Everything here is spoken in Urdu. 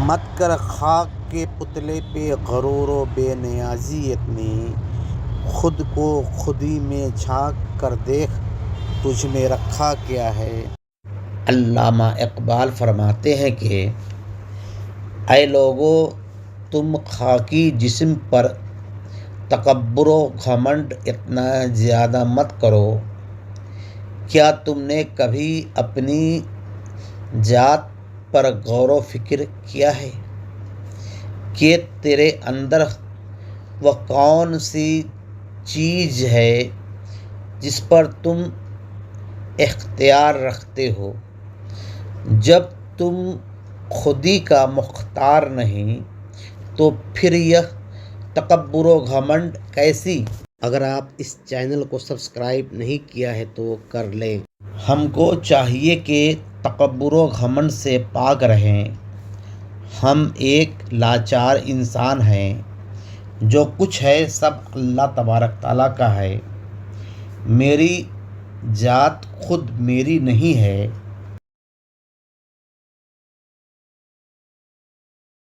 مت کر خاک کے پتلے پہ غرور و بے نیازی اتنی، خود کو خودی میں جھانک کر دیکھ تجھ میں رکھا کیا ہے۔ علامہ اقبال فرماتے ہیں کہ اے لوگو، تم خاکی جسم پر تکبر و گھمنڈ اتنا زیادہ مت کرو۔ کیا تم نے کبھی اپنی ذات پر غور و فکر کیا ہے کہ تیرے اندر وہ کون سی چیز ہے جس پر تم اختیار رکھتے ہو؟ جب تم خودی کا مختار نہیں تو پھر یہ تکبر و گھمنڈ کیسی؟ اگر آپ اس چینل کو سبسکرائب نہیں کیا ہے تو کر لیں۔ ہم کو چاہیے کہ تکبر و گھمنڈ سے پاک رہیں۔ ہم ایک لاچار انسان ہیں۔ جو کچھ ہے سب اللہ تبارک تعالیٰ کا ہے۔ میری ذات خود میری نہیں ہے۔